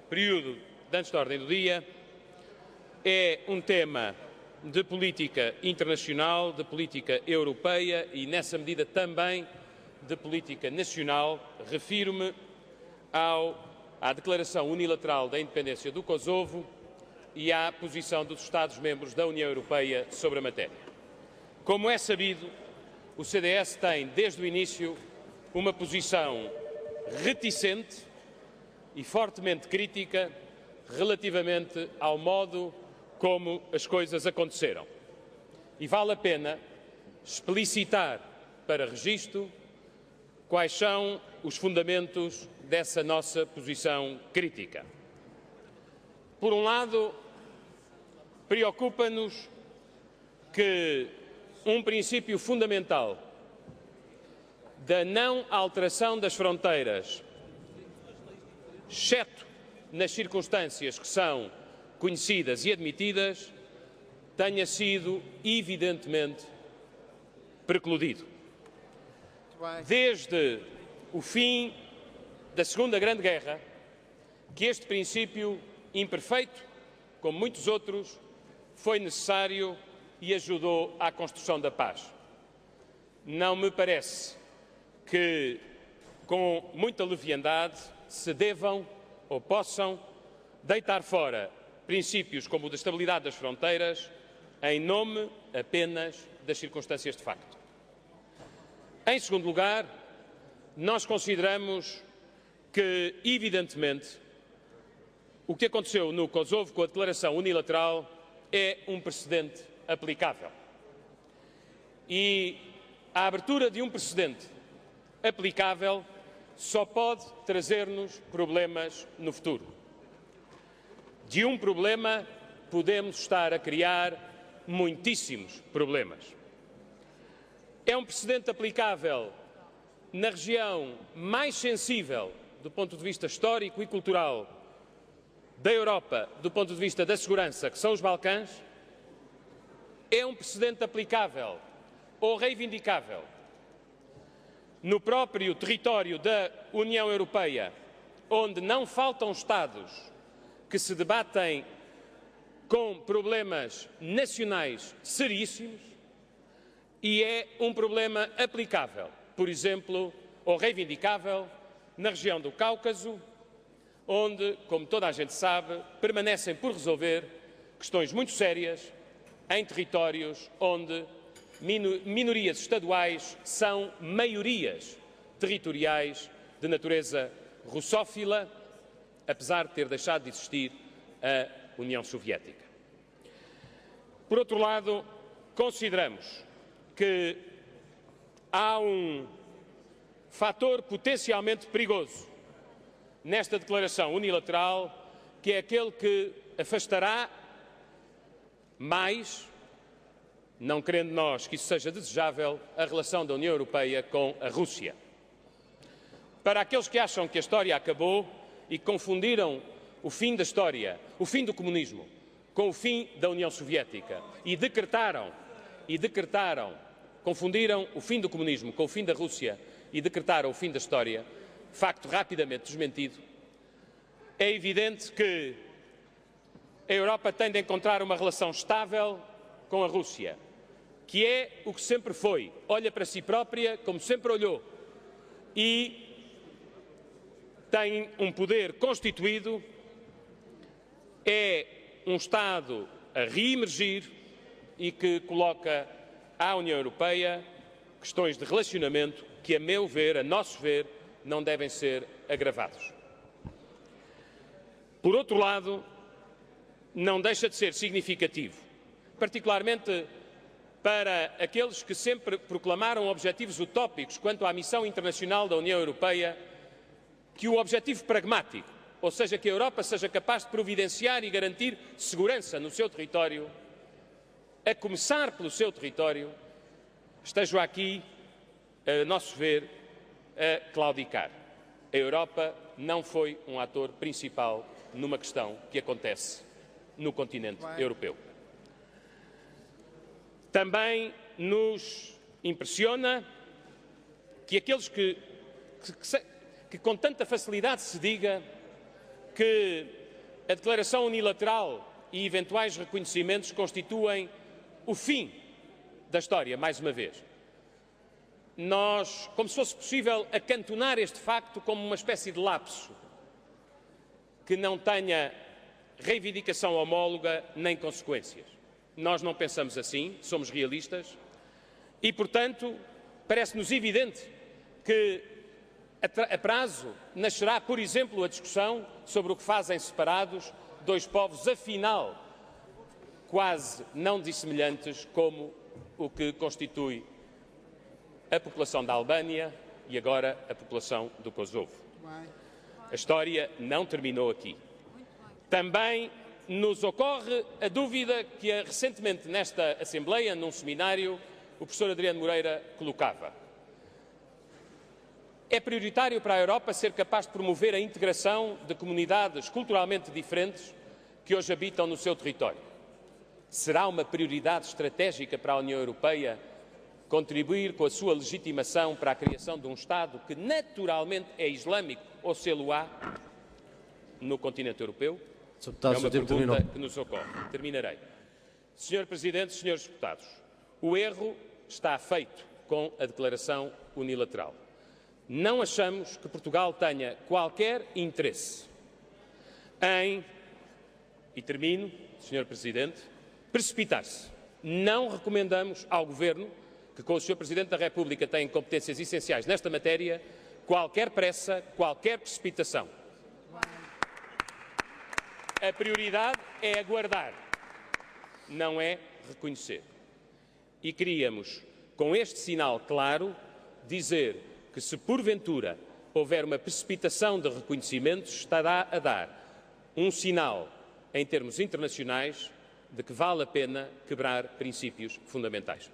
período antes da ordem do dia é um tema de política internacional, de política europeia e, nessa medida, também de política nacional. Refiro-me à declaração unilateral da independência do Kosovo e à posição dos Estados-membros da União Europeia sobre a matéria. Como é sabido, o CDS tem, desde o início, uma posição reticente e fortemente crítica relativamente ao modo como as coisas aconteceram. E vale a pena explicitar para registro quais são os fundamentos dessa nossa posição crítica. Por um lado, preocupa-nos que um princípio fundamental da não alteração das fronteiras, exceto nas circunstâncias que são conhecidas e admitidas, tenha sido evidentemente precluído. Desde o fim da Segunda Grande Guerra, que este princípio imperfeito, como muitos outros, foi necessário e ajudou à construção da paz. Não me parece que, com muita leviandade, se devam ou possam deitar fora princípios como o da estabilidade das fronteiras em nome apenas das circunstâncias de facto. Em segundo lugar, nós consideramos que, evidentemente, o que aconteceu no Kosovo com a declaração unilateral é um precedente aplicável. E a abertura de um precedente aplicável só pode trazer-nos problemas no futuro. De um problema podemos estar a criar muitíssimos problemas. É um precedente aplicável na região mais sensível do ponto de vista histórico e cultural da Europa, do ponto de vista da segurança, que são os Balcãs. É um precedente aplicável ou reivindicável no próprio território da União Europeia, onde não faltam Estados que se debatem com problemas nacionais seríssimos, e é um problema aplicável, por exemplo, ou reivindicável, na região do Cáucaso, onde, como toda a gente sabe, permanecem por resolver questões muito sérias em territórios onde minorias estaduais são maiorias territoriais de natureza russófila, apesar de ter deixado de existir a União Soviética. Por outro lado, consideramos que há um fator potencialmente perigoso nesta declaração unilateral, que é aquele que afastará mais, não querendo nós que isso seja desejável, a relação da União Europeia com a Rússia. Para aqueles que acham que a história acabou e confundiram o fim da história, o fim do comunismo, com o fim da União Soviética e decretaram, confundiram o fim do comunismo com o fim da Rússia e decretaram o fim da história, facto rapidamente desmentido, é evidente que a Europa tem de encontrar uma relação estável com a Rússia, que é o que sempre foi, olha para si própria como sempre olhou e tem um poder constituído, é um Estado a reemergir e que coloca à União Europeia questões de relacionamento que, a meu ver, a nosso ver, não devem ser agravados. Por outro lado, não deixa de ser significativo, particularmente para aqueles que sempre proclamaram objetivos utópicos quanto à missão internacional da União Europeia, que o objetivo pragmático, ou seja, que a Europa seja capaz de providenciar e garantir segurança no seu território, a começar pelo seu território, esteja aqui, a nosso ver, a claudicar. A Europa não foi um ator principal numa questão que acontece no continente europeu. Também nos impressiona que aqueles que com tanta facilidade se diga que a declaração unilateral e eventuais reconhecimentos constituem o fim da história, mais uma vez. Nós, como se fosse possível acantonar este facto como uma espécie de lapso, que não tenha reivindicação homóloga nem consequências. Nós não pensamos assim, somos realistas e, portanto, parece-nos evidente que a prazo nascerá, por exemplo, a discussão sobre o que fazem separados dois povos, afinal, quase não dissemelhantes como o que constitui a população da Albânia e agora a população do Kosovo. A história não terminou aqui. Também nos ocorre a dúvida que recentemente nesta Assembleia, num seminário, o professor Adriano Moreira colocava. É prioritário para a Europa ser capaz de promover a integração de comunidades culturalmente diferentes que hoje habitam no seu território. Será uma prioridade estratégica para a União Europeia contribuir com a sua legitimação para a criação de um Estado que naturalmente é islâmico ou sê-lo-á no continente europeu? É uma pergunta que nos ocorre. Terminarei. Senhor Presidente, senhores deputados, o erro está feito com a declaração unilateral. Não achamos que Portugal tenha qualquer interesse em, e termino, Senhor Presidente, precipitar-se. Não recomendamos ao Governo, que com o Sr. Presidente da República tem competências essenciais nesta matéria, qualquer pressa, qualquer precipitação. A prioridade é aguardar, não é reconhecer. E queríamos, com este sinal claro, dizer que se porventura houver uma precipitação de reconhecimentos, estará a dar um sinal, em termos internacionais, de que vale a pena quebrar princípios fundamentais.